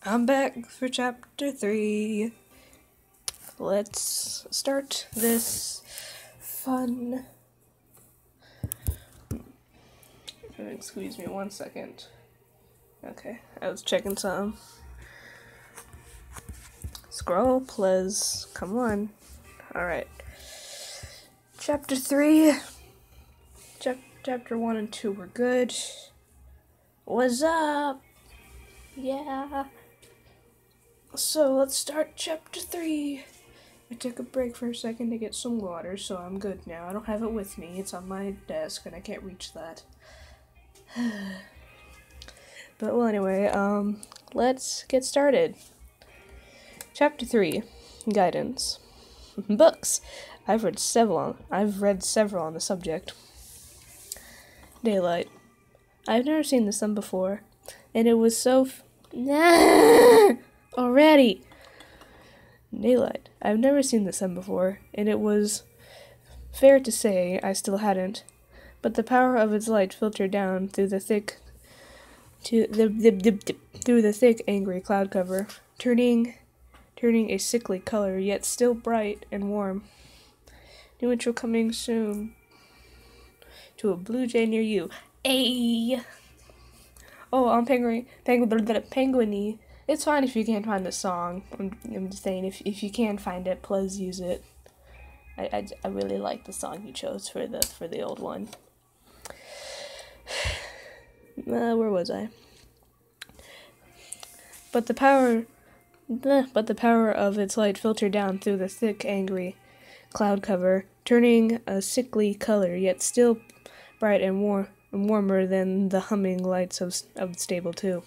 I'm back for chapter 3. Let's start this fun. Excuse me 1 second. Okay, I was checking something. Scroll, please. Come on. Alright. Chapter 3. Chapter 1 and 2 were good. What's up? Yeah. So let's start chapter 3. I took a break for a second to get some water, so I'm good now. I don't have it with me. It's on my desk, and I can't reach that. But, well, anyway, let's get started. Chapter 3, Guidance. Books. I've read several on the subject. Daylight. I've never seen the sun before, and it was so already. Daylight. I've never seen the sun before, and it was fair to say I still hadn't, but the power of its light filtered down through the thick angry cloud cover, turning a sickly color, yet still bright and warm. New intro coming soon to a blue jay near you. Ayy. Oh, I'm penguiny. It's fine if you can't find the song. I'm just saying, if you can find it, please use it. I really like the song you chose for the old one. Where was I? But the power of its light filtered down through the thick, angry cloud cover, turning a sickly color, yet still bright and warmer than the humming lights of the stable too.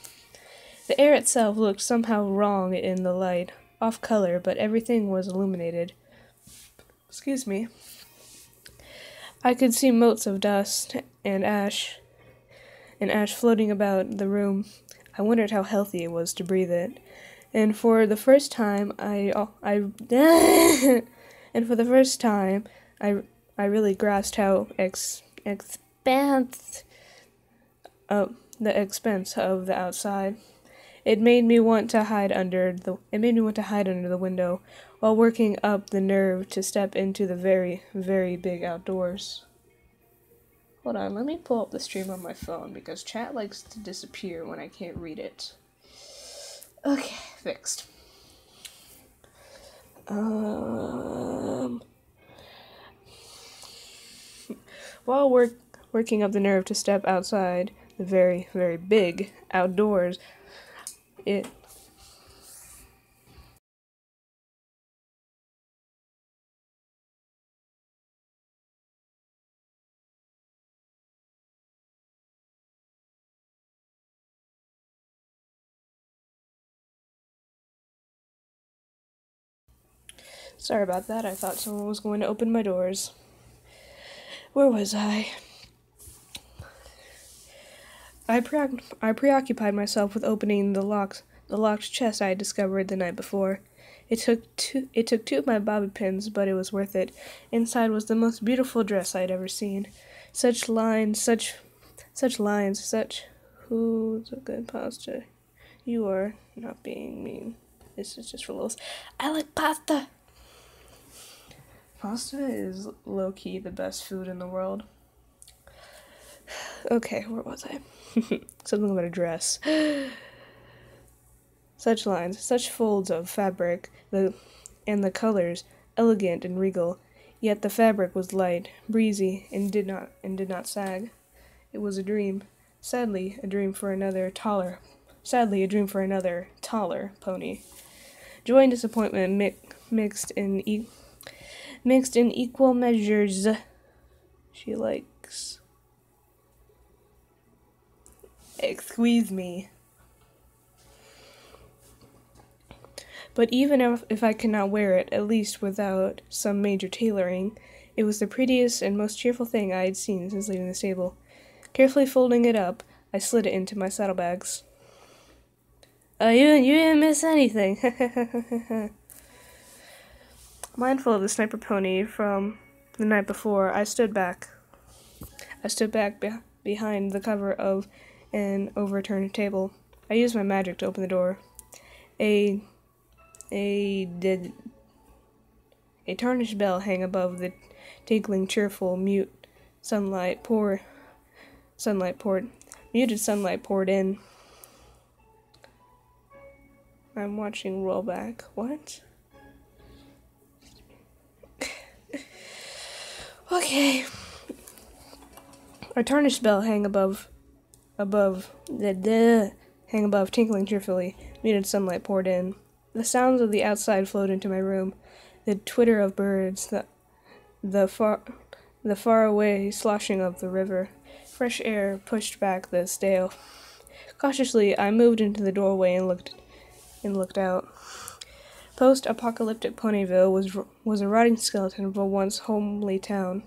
The air itself looked somehow wrong in the light, off color, but everything was illuminated. Excuse me. I could see motes of dust and ash floating about the room. I wondered how healthy it was to breathe it. And for the first time, I really grasped how the expense of the outside. It made me want to hide under the window, while working up the nerve to step into the very, very big outdoors. Hold on, let me pull up the stream on my phone, because chat likes to disappear when I can't read it. Okay, fixed. While working up the nerve to step outside the very, very big outdoors, Sorry about that, I thought someone was going to open my doors. Where was I? I preoccupied myself with opening the locked chest I had discovered the night before. It took two of my bobby pins, but it was worth it. Inside was the most beautiful dress I had ever seen. Such lines, such who's a good pasta? You are not being mean. This is just for lulz. I like pasta. Pasta is low-key the best food in the world. Okay, where was I? Something about a dress. Such lines, such folds of fabric, and the colors elegant and regal. Yet the fabric was light, breezy, and did not sag. It was a dream. Sadly, a dream for another taller pony. Joy and disappointment mixed in equal measures. She likes. Excuse me. But even if I could not wear it, at least without some major tailoring, it was the prettiest and most cheerful thing I had seen since leaving the stable. Carefully folding it up, I slid it into my saddlebags. You didn't miss anything. Mindful of the sniper pony from the night before, I stood back. Behind the cover of an overturned table. I used my magic to open the door. A tarnished bell hung above the tinkling, cheerful, muted sunlight poured in. I'm watching rollback. What? Okay. A tarnished bell hang above, tinkling cheerfully. Muted sunlight poured in. The sounds of the outside flowed into my room. The twitter of birds, the far away sloshing of the river. Fresh air pushed back the stale. Cautiously, I moved into the doorway and looked out. Post-apocalyptic Ponyville was a rotting skeleton of a once homey town.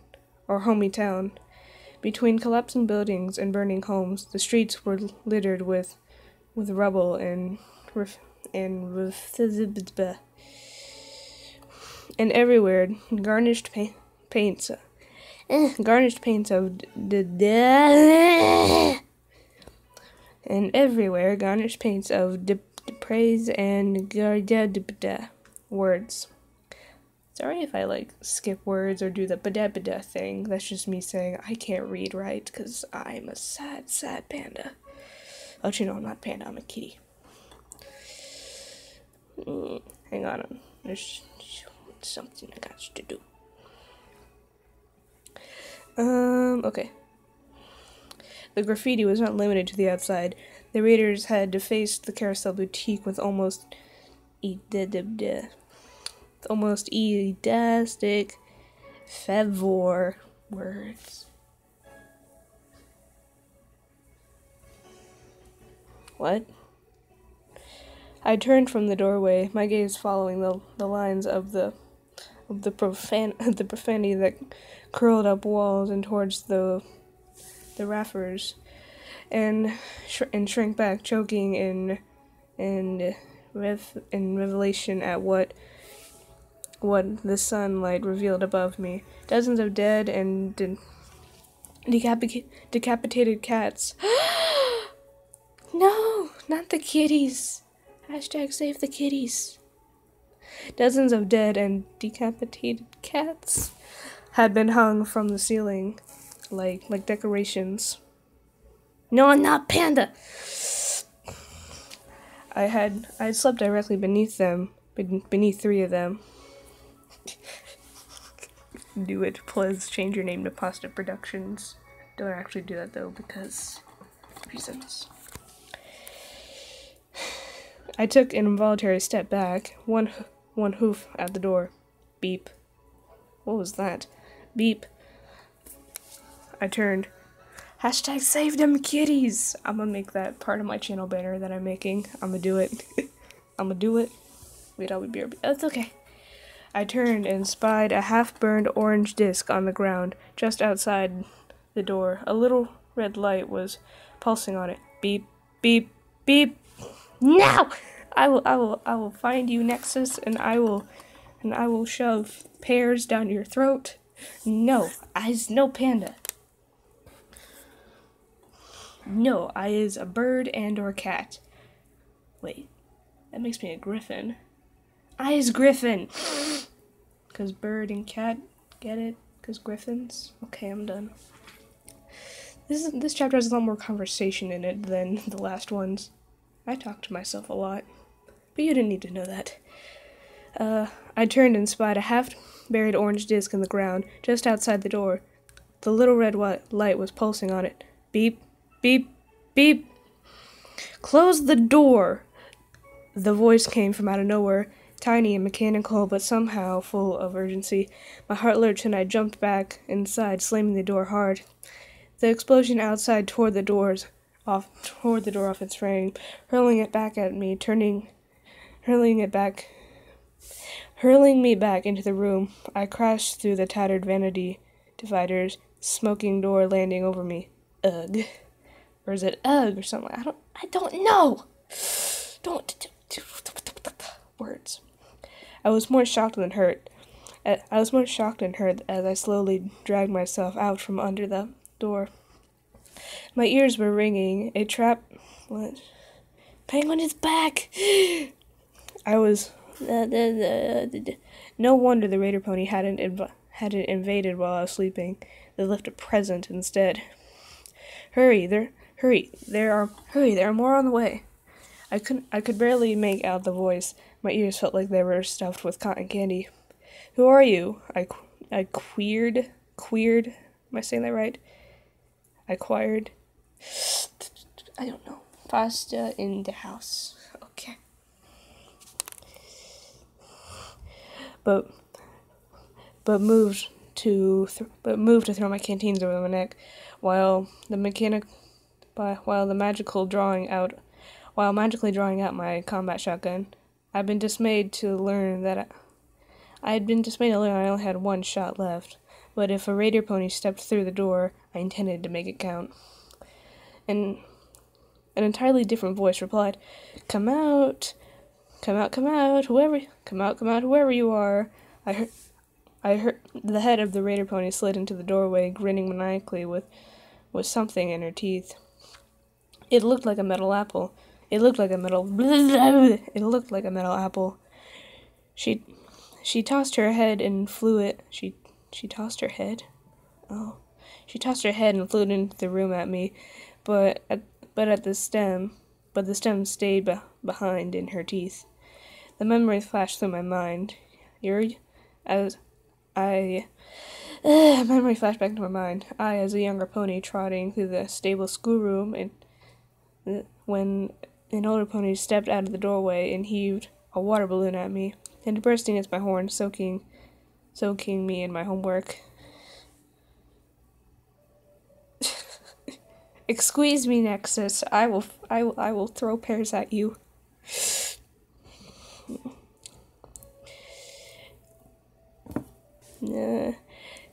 Between collapsing buildings and burning homes, the streets were littered with rubble and everywhere garnished paints of praise and words. Sorry if I skip words or do the bada thing. That's just me saying I can't read right because I'm a sad panda. Actually, no, I'm not panda. I'm a kitty. Hang on. There's something I got to do. Okay. The graffiti was not limited to the outside. The readers had defaced the Carousel Boutique with almost edastic favor words. What? I turned from the doorway, my gaze following the lines of the profanity that curled up walls and towards the rafters, and shrank back, choking in revelation at what the sunlight revealed above me. Dozens of dead and decapitated cats. No, not the kitties. #save the kitties. Dozens of dead and decapitated cats had been hung from the ceiling like decorations. No, I'm not panda. I had slept directly beneath them, beneath 3 of them. Do it, please change your name to Pasta Productions. Don't actually do that though, because reasons. I took an involuntary step back, one hoof at the door. Beep. What was that? Beep. I turned. #save them kitties. I'm gonna make that part of my channel banner that I'm making. I'm gonna do it. Wait, I'll be BRB. That's okay. I turned and spied a half-burned orange disc on the ground, just outside the door. A little red light was pulsing on it. Beep, beep, beep. No! I will find you, Nexus, and I will shove pears down your throat. No, I is no panda. No, I is a bird and or cat. Wait, that makes me a griffin. I is griffin. 'Cause bird and cat, get it? 'Cause griffins. Okay, I'm done. This chapter has a lot more conversation in it than the last ones. I talk to myself a lot, but you didn't need to know that. I turned and spied a half-buried orange disc in the ground, just outside the door. The little red light was pulsing on it. Beep, beep, beep. Close the door! The voice came from out of nowhere, tiny and mechanical, but somehow full of urgency. My heart lurched and I jumped back inside, slamming the door hard. The explosion outside tore the door off its frame, hurling it back at me, hurling me back into the room. I crashed through the tattered vanity dividers, smoking door landing over me. Ugh. Or is it ugh or something? I don't know. Don't words. I was more shocked than hurt. I was more shocked than hurt as I slowly dragged myself out from under the door. My ears were ringing. A trap... What? Penguin is back! I was... No wonder the raider pony hadn't invaded while I was sleeping. They left a present instead. Hurry, there are more on the way. I could barely make out the voice. My ears felt like they were stuffed with cotton candy. Who are you? I queered. Am I saying that right? I quired. I don't know. Pasta in the house. Okay. But moved to throw my canteens over my neck, while magically drawing out my combat shotgun. I had been dismayed to learn I only had one shot left, but if a raider pony stepped through the door, I intended to make it count. And an entirely different voice replied, "Come out, whoever you are." I heard the head of the raider pony slid into the doorway, grinning maniacally with something in her teeth. It looked like a metal apple. It looked like a metal apple. She tossed her head and flew it. She tossed her head? Oh. She tossed her head and flew it into the room at me, but the stem stayed behind in her teeth. The memory flashed through my mind. Memory flashed back to my mind. I, as a younger pony, trotting through the stable schoolroom, and when an older pony stepped out of the doorway and heaved a water balloon at me, and bursting its my horn, soaking me in my homework. Squeeze me, Nexus. I will throw pears at you.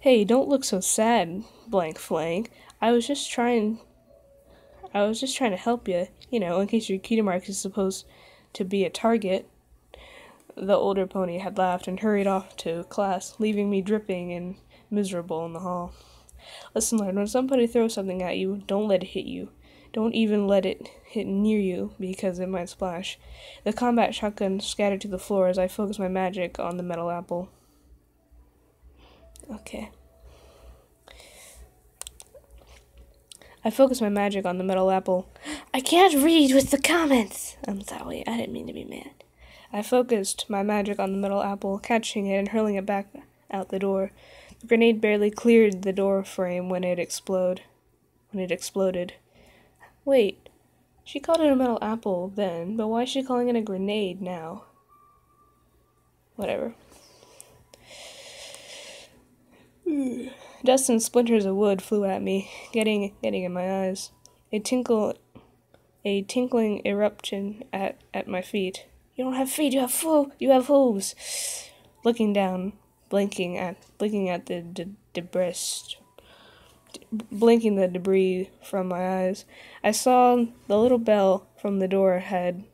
Hey, don't look so sad, blank flank. I was just trying to help you, in case your cutie mark is supposed to be a target. The older pony had laughed and hurried off to class, leaving me dripping and miserable in the hall. Listen, Lord, when somebody throws something at you, don't let it hit you. Don't even let it hit near you, because it might splash. The combat shotgun scattered to the floor as I focused my magic on the metal apple. Okay. I focused my magic on the metal apple. I can't read with the comments! I'm sorry, I didn't mean to be mad. I focused my magic on the metal apple, catching it and hurling it back out the door. The grenade barely cleared the door frame when it exploded. Wait, she called it a metal apple then, but why is she calling it a grenade now? Whatever. Dust and splinters of wood flew at me, getting in my eyes. A tinkling eruption at my feet. You don't have feet, you have hooves. Looking down, blinking at the debris from my eyes, I saw the little bell from the door had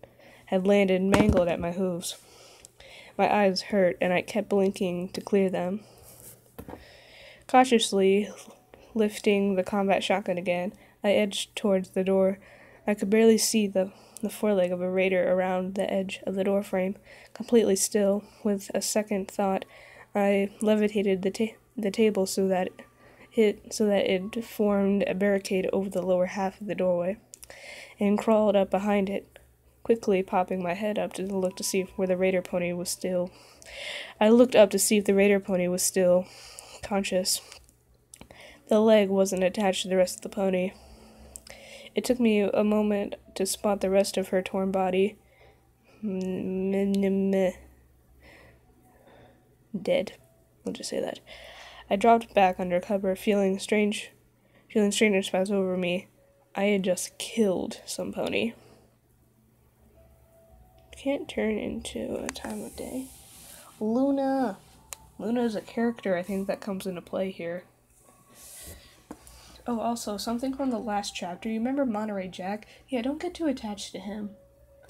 landed mangled at my hooves. My eyes hurt, and I kept blinking to clear them. Cautiously lifting the combat shotgun again, I edged towards the door. I could barely see the foreleg of a raider around the edge of the doorframe. Completely still, with a second thought, I levitated the table so that it formed a barricade over the lower half of the doorway, and crawled up behind it, quickly popping my head up to look to see where the raider pony was still. I looked up to see if the raider pony was still conscious. The leg wasn't attached to the rest of the pony. It took me a moment to spot the rest of her torn body. Dead. I'll just say that. I dropped back under cover, feeling strange pass over me. I had just killed some pony. Can't turn into a time of day. Luna! Luna is a character, I think, that comes into play here. Oh, also, something from the last chapter. You remember Monterey Jack? Yeah, don't get too attached to him.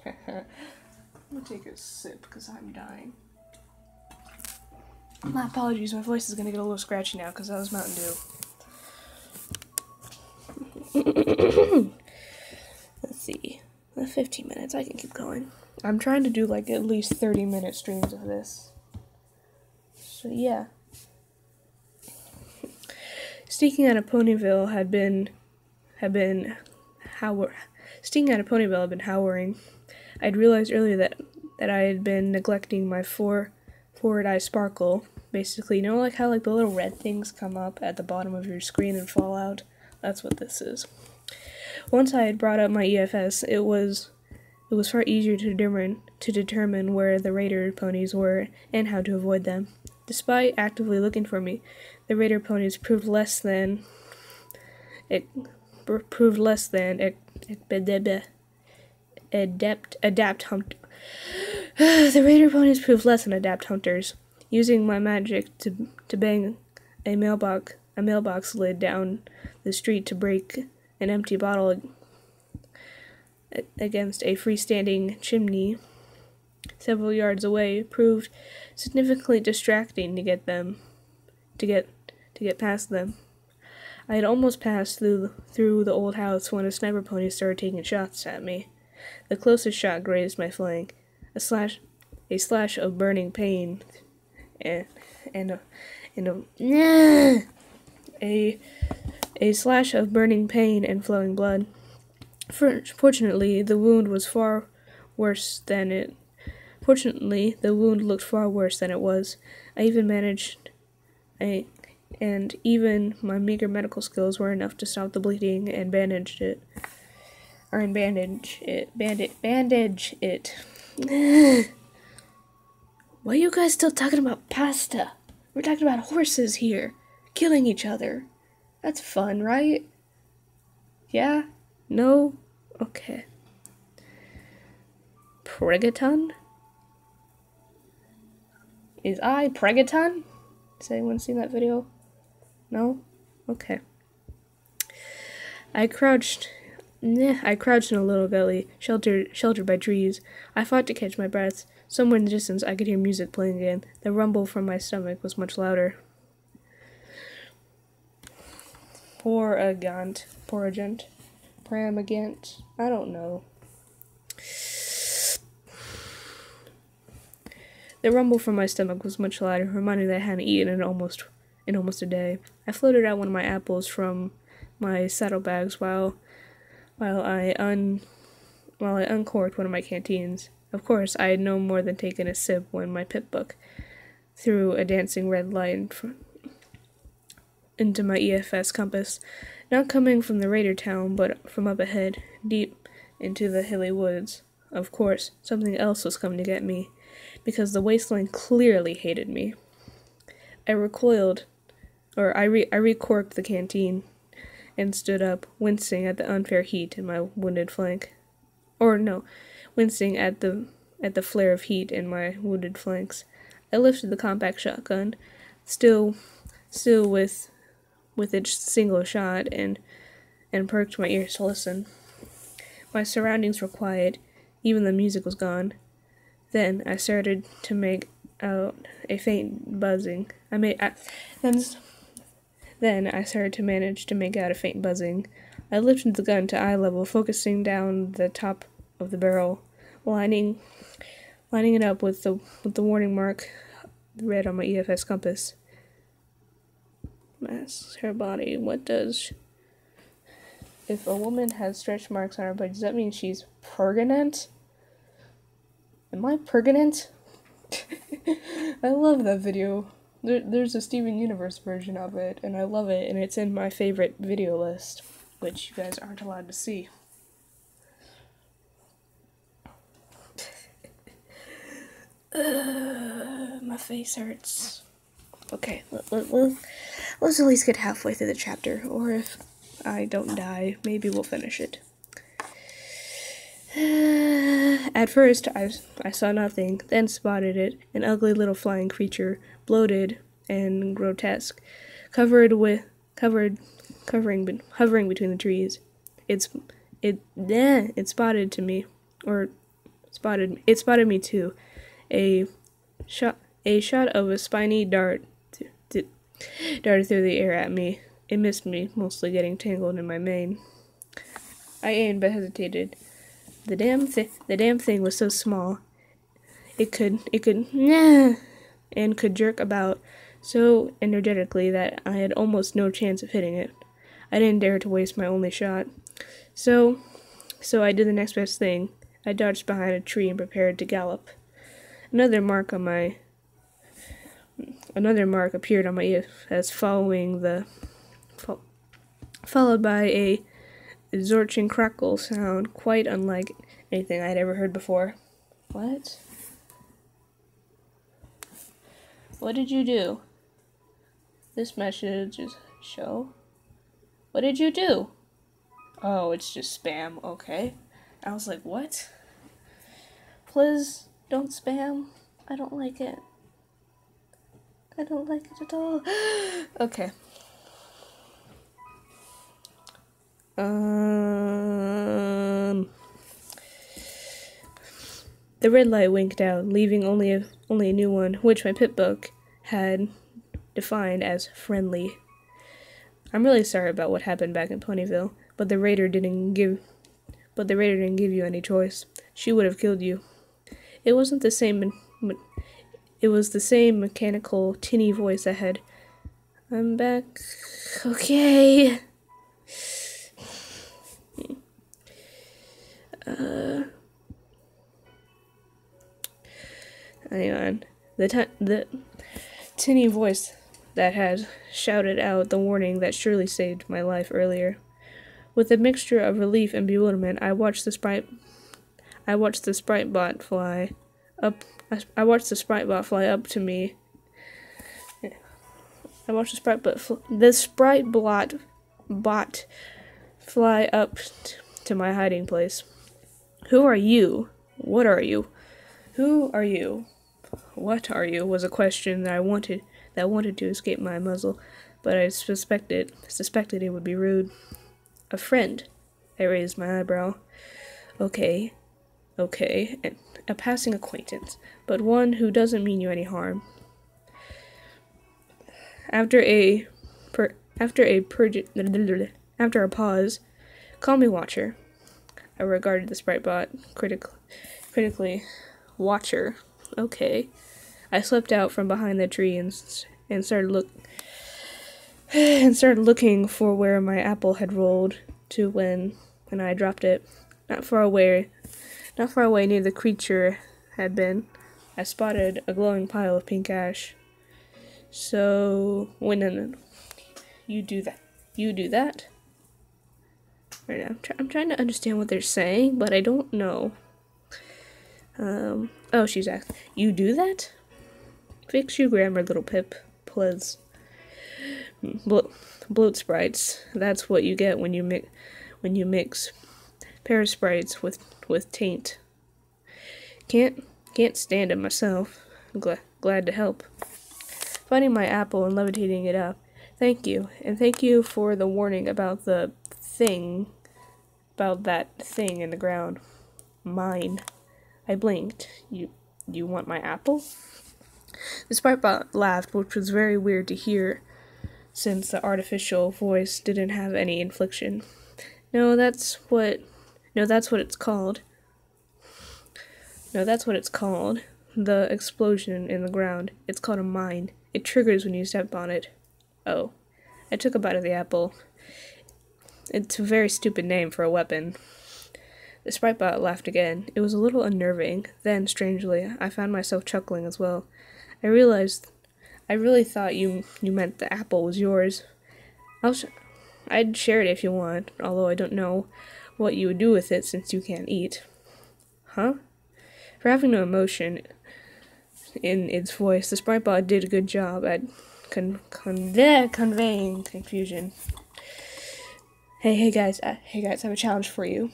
I'm gonna take a sip, because I'm dying. My apologies, my voice is gonna get a little scratchy now because that was Mountain Dew. Let's see. 15 minutes, I can keep going. I'm trying to do like at least 30-minute streams of this. So yeah. Sneaking out of Ponyville had been howering. I'd realized earlier that I had been neglecting my forward eye sparkle. Basically, you know, like how like the little red things come up at the bottom of your screen in Fallout? That's what this is. Once I had brought up my EFS, it was far easier to determine where the raider ponies were and how to avoid them. Despite actively looking for me, the raider ponies proved less than adept hunters. Using my magic to bang a mailbox lid down the street to break an empty bottle against a freestanding chimney several yards away proved significantly distracting to get past them. I had almost passed through the old house when a sniper pony started taking shots at me. The closest shot grazed my flank. A slash of burning pain a slash of burning pain and flowing blood. Fortunately, the wound looked far worse than it was. And even my meager medical skills were enough to stop the bleeding and bandage it. Why are you guys still talking about pasta? We're talking about horses here, killing each other. That's fun, right? Yeah? No? Okay. Pregaton? Is I Pregaton? Has anyone seen that video? No? Okay. I crouched in a little gully, sheltered by trees. I fought to catch my breath. Somewhere in the distance, I could hear music playing again. The rumble from my stomach was much louder. Pramagant, I don't know. The rumble from my stomach was much louder, reminding me that I hadn't eaten in almost a day. I floated out one of my apples from my saddlebags while I uncorked one of my canteens. Of course, I had no more than taken a sip when my pip-book threw a dancing red light into my EFS compass, not coming from the raider town, but from up ahead, deep into the hilly woods. Of course, something else was coming to get me, because the wasteland clearly hated me. I recorked the canteen and stood up, wincing at the unfair heat in my wounded flank. Wincing at the flare of heat in my wounded flanks. I lifted the compact shotgun, still with its single shot, and perked my ears to listen. My surroundings were quiet, even the music was gone. Then I started to make out a faint buzzing. Then I started to manage to make out a faint buzzing. I lifted the gun to eye level, focusing down the top of the barrel, lining it up with the warning mark red on my EFS compass. Masks her body. If a woman has stretch marks on her body, does that mean she's pregnant? Am I pregnant? I love that video. There's a Steven Universe version of it, and I love it, and it's in my favorite video list, which you guys aren't allowed to see. My face hurts. Okay, let's at least get halfway through the chapter, or if I don't die, maybe we'll finish it. At first, I saw nothing, then spotted it, an ugly little flying creature, bloated and grotesque, hovering between the trees. It spotted me too. A shot of a spiny dart darted through the air at me. It missed me, mostly getting tangled in my mane. I aimed but hesitated. The damn thing was so small. It could and could jerk about so energetically that I had almost no chance of hitting it. I didn't dare to waste my only shot. So I did the next best thing. I dodged behind a tree and prepared to gallop. Another mark appeared on my ear as followed by a zorching crackle sound quite unlike anything I had ever heard before. What? What did you do? This message is show. What did you do? Oh, it's just spam. Okay. I was like, what? Please don't spam. I don't like it. I don't like it at all. Okay. The red light winked out, leaving only a new one, which my pit book had defined as friendly. I'm really sorry about what happened back in Ponyville, but the raider didn't give you any choice. She would have killed you. It was the same mechanical, tinny voice that had, I'm back. Okay. Hang on. The tinny voice that had shouted out the warning that surely saved my life earlier. With a mixture of relief and bewilderment, I watched the sprite bot fly up to me. I watched the sprite bot fly up to my hiding place. Who are you? What are you? Who are you? What are you? Was a question that wanted to escape my muzzle, but I suspected it would be rude. A friend. I raised my eyebrow. Okay, and a passing acquaintance, but one who doesn't mean you any harm. After a pause, call me Watcher. I regarded the sprite bot critically. Watcher. Okay. I slipped out from behind the tree and started looking for where my apple had rolled to when I dropped it. Not far away near the creature had been, I spotted a glowing pile of pink ash. So, you do that? Right now, I'm trying to understand what they're saying, but I don't know. She's asking, you do that? Fix your grammar, little pip, please. Bloat sprites. That's what you get when you mix parasprites with taint. Can't stand it myself. Glad to help. Finding my apple and levitating it up. Thank you, and thank you for the warning about that thing in the ground. Mine. I blinked. You want my apple? The sprite bot laughed, which was very weird to hear, since the artificial voice didn't have any inflection. No, that's what it's called. The explosion in the ground. It's called a mine. It triggers when you step on it. Oh. I took a bite of the apple. It's a very stupid name for a weapon. The sprite bot laughed again. It was a little unnerving. Then, strangely, I found myself chuckling as well. I realized I really thought you meant the apple was yours. I'd share it if you want, although I don't know what you would do with it since you can't eat. Huh? For having no emotion in its voice, the sprite bot did a good job at conveying confusion. Hey guys, I have a challenge for you.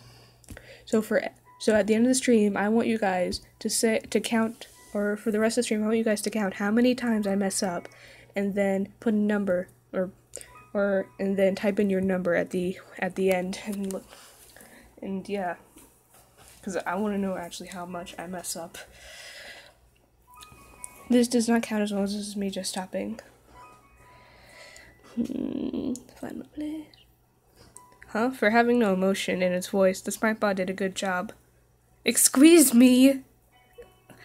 So at the end of the stream, I want you guys to count, or for the rest of the stream, I want you guys to count how many times I mess up, and then put a number, and then type in your number at the end, and look, and yeah, because I want to know actually how much I mess up. This does not count as well as this is me just stopping. Find my place. Huh? For having no emotion in its voice, the Sprite Bot did a good job. Excuse me!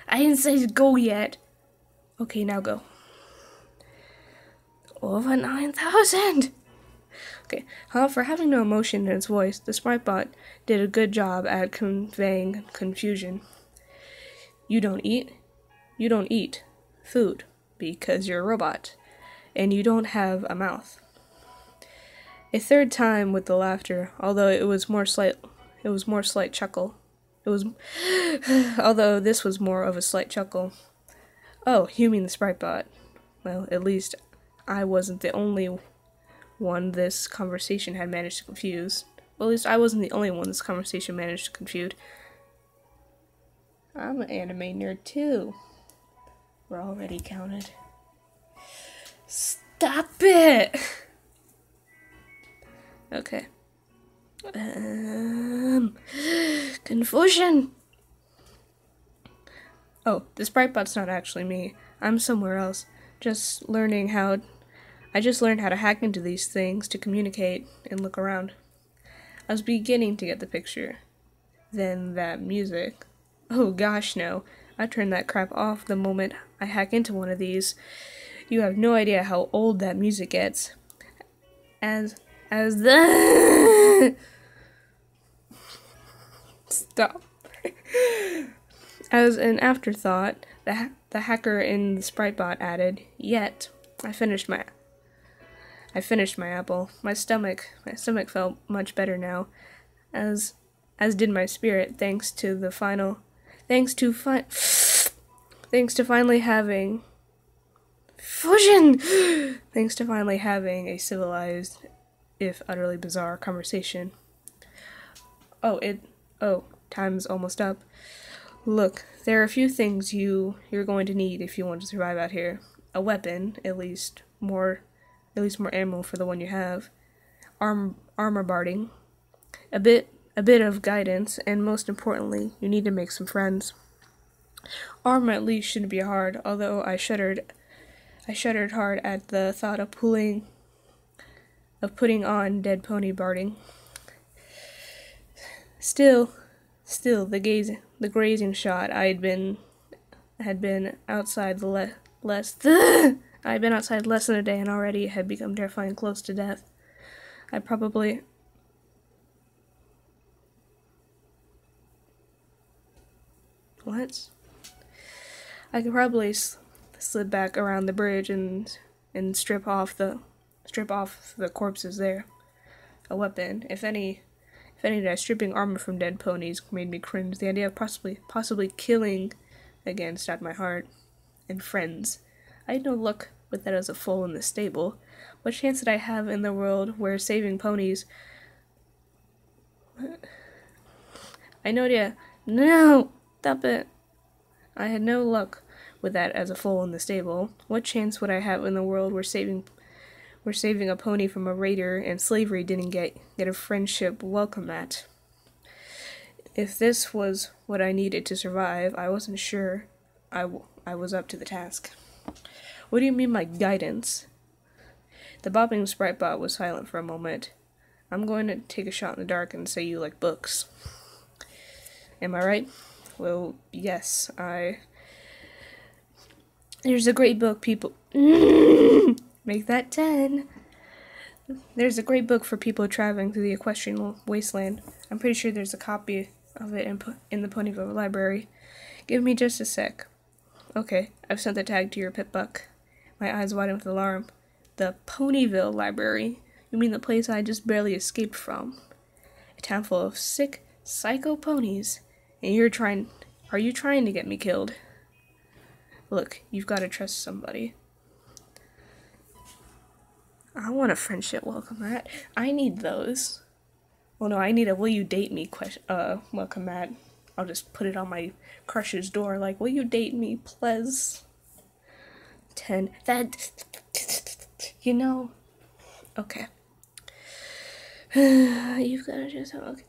I didn't say go yet. Okay, now go. Over 9,000! Okay, for having no emotion in its voice, the Sprite Bot did a good job at conveying confusion. You don't eat food because you're a robot, and you don't have a mouth. A third time with the laughter, although it was more slight chuckle. Although this was more of a slight chuckle. Oh, you mean the Sprite Bot? Well, at least I wasn't the only one this conversation had managed to confuse. Well, at least I wasn't the only one this conversation managed to confuse. I'm an anime nerd too. We're already counted. Stop it! Okay. Confusion! Oh, the Sprite Bot's not actually me. I'm somewhere else. I just learned how to hack into these things to communicate and look around. I was beginning to get the picture. Then that music. Oh gosh, no. I turn that crap off the moment I hack into one of these. You have no idea how old that music gets. As the Stop. As an afterthought, the hacker in the Sprite Bot added, "Yet, I finished my apple. My stomach felt much better now, as did my spirit, thanks to finally having fusion. Thanks to finally having a civilized, if utterly bizarre, conversation. Time's almost up. Look, there are a few things you're going to need if you want to survive out here. A weapon, at least more ammo for the one you have. Armor barding. A bit of guidance, and most importantly, you need to make some friends. Armor at least shouldn't be hard, although I shuddered hard at the thought of putting on dead pony barding. Still, the grazing shot had been outside less than a day and already had become terrifying close to death. I could probably slip back around the bridge and strip off the corpses there. A weapon, if any, that stripping armor from dead ponies made me cringe. The idea of possibly killing again stabbed my heart. And friends. I had no luck with that as a foal in the stable. What chance did I have in the world where saving ponies... I know, yeah. No! Stop it. I had no luck with that as a foal in the stable. What chance would I have in the world where saving a pony from a raider and slavery didn't get a friendship welcome at? If this was what I needed to survive, I wasn't sure I was up to the task. What do you mean by guidance? The bopping Sprite Bot was silent for a moment. I'm going to take a shot in the dark and say you like books. Am I right? Well, yes, There's a great book, people... Make that 10. There's a great book for people traveling through the equestrian wasteland. I'm pretty sure there's a copy of it in the Ponyville library. Give me just a sec. Okay, I've sent the tag to your pit buck. My eyes widen with alarm. The Ponyville library? You mean the place I just barely escaped from? A town full of sick, psycho ponies. And are you trying to get me killed? Look, you've got to trust somebody. I want a friendship welcome mat. I need those. Well, no, I need a will you date me welcome mat. I'll just put it on my crush's door like, will you date me, please? 10. Okay. You've got to just, okay.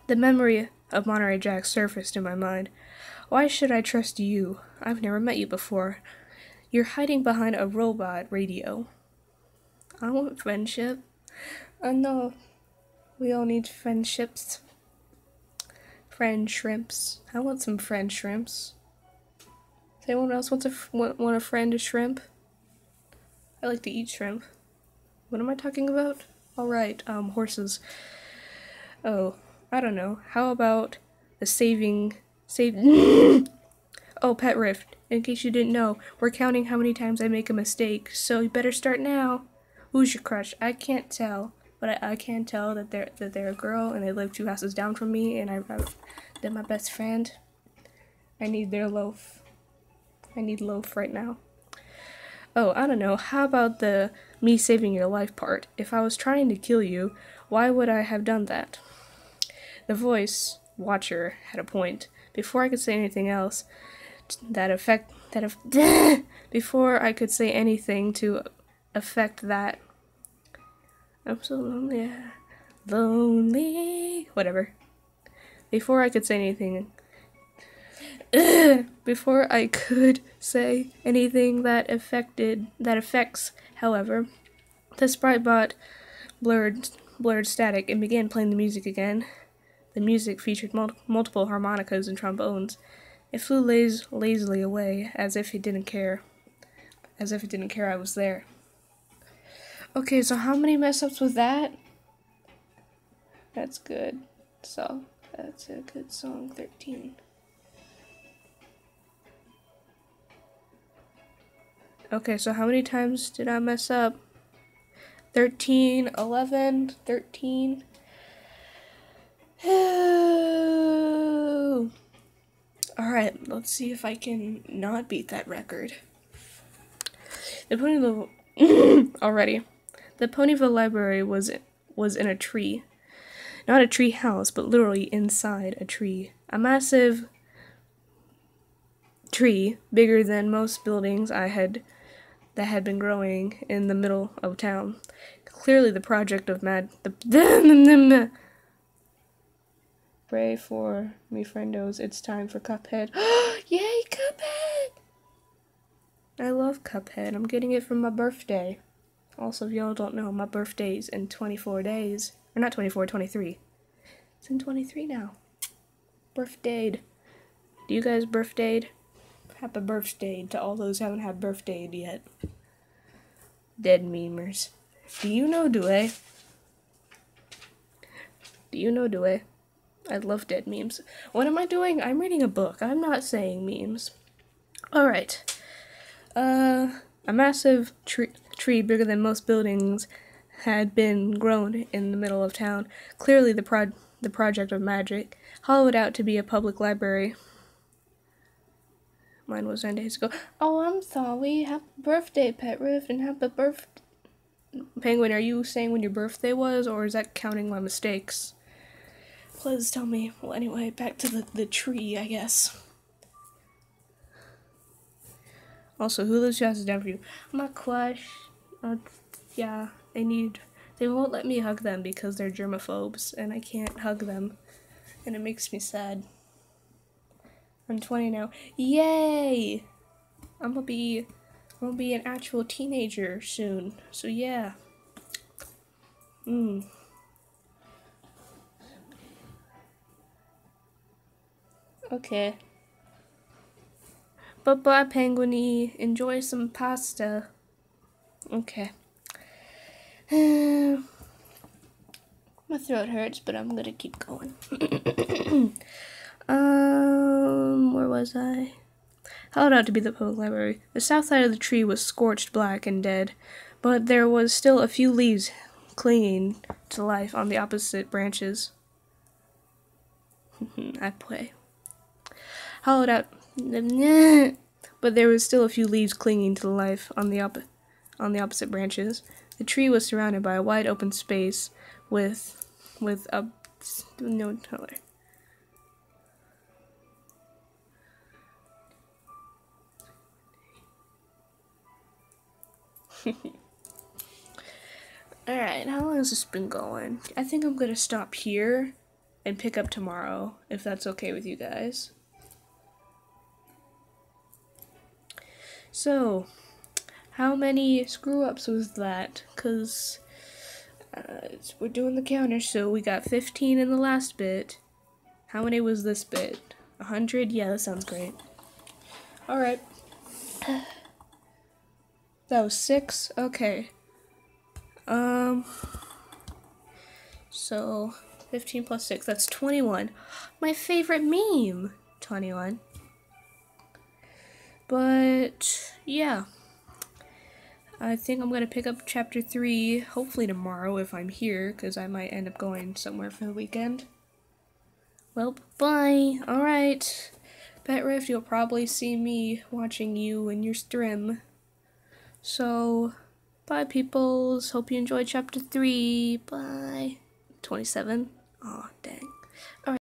The memory of Monterey Jack surfaced in my mind. Why should I trust you? I've never met you before. You're hiding behind a robot radio. I want friendship. I know. We all need friendships. Friend shrimps. I want some friend shrimps. Does anyone else want a friend shrimp? I like to eat shrimp. What am I talking about? Alright, horses. Oh, I don't know. How about the Oh, Pet Rift. In case you didn't know, we're counting how many times I make a mistake, so you better start now. Who's your crush? I can't tell, but I can tell that they're a girl and they live 2 houses down from me, and they're my best friend. I need their loaf. I need loaf right now. Oh, I don't know. How about the me saving your life part? If I was trying to kill you, why would I have done that? The voice watcher had a point. Before I could say anything else, before I could say anything to affect that. I'm so lonely. Lonely. Whatever. Before I could say anything. Before I could say anything that affects, however, the sprite bot blurred static and began playing the music again. The music featured multiple harmonicas and trombones. It flew lazily away, as if it didn't care. As if it didn't care I was there. Okay, so how many mess-ups with that? That's good. So, that's a good song. 13. Okay, so how many times did I mess up? 13, 11, 13. Alright, let's see if I can not beat that record. The Ponyville already. The Ponyville library was in a tree. Not a tree house, but literally inside a tree. A massive tree, bigger than most buildings that had been growing in the middle of town. Clearly the project of Pray for me, friendos. It's time for Cuphead. Yay, Cuphead! I love Cuphead. I'm getting it for my birthday. Also, if y'all don't know, my birthday's in 24 days. Or not 24, 23. It's in 23 now. Birthdayed. Do you guys birthdayed? Happy birthday to all those who haven't had birthday yet. Dead memers. Do you know Due? Do you know Due? I love dead memes. What am I doing? I'm reading a book. I'm not saying memes. Alright. A massive tree bigger than most buildings had been grown in the middle of town. Clearly the project of magic, hollowed out to be a public library. Mine was 9 days ago. Oh, I'm sorry. Happy birthday, Pet Rift, and happy birthday. Penguin, are you saying when your birthday was, or is that counting my mistakes? Please tell me. Well, anyway, back to the tree, I guess. Also, who lives 2 houses down for you? My crush. Yeah, they won't let me hug them because they're germaphobes, and I can't hug them, and it makes me sad. I'm 20 now. Yay! I'm gonna be an actual teenager soon. So yeah. Okay. Bye-bye, Penguiny. Enjoy some pasta. Okay. My throat hurts, but I'm gonna keep going. Where was I? Held out to be the public library. The south side of the tree was scorched black and dead, but there was still a few leaves clinging to life on the opposite branches. I play. Hollowed out, but there was still a few leaves clinging to life on the opposite branches. The tree was surrounded by a wide open space with a no color. Alright, how long has this been going? I think I'm gonna stop here and pick up tomorrow, if that's okay with you guys. So, how many screw-ups was that? Because we're doing the counter, so we got 15 in the last bit. How many was this bit? 100? Yeah, that sounds great. Alright. That was 6? Okay. So 15 plus 6, that's 21. My favorite meme! 21. But, yeah. I think I'm going to pick up chapter 3, hopefully tomorrow if I'm here, because I might end up going somewhere for the weekend. Well, bye! Alright. Pet Rift, you'll probably see me watching you in your stream. So, bye peoples. Hope you enjoyed chapter 3. Bye. 27. Aw, dang. Alright.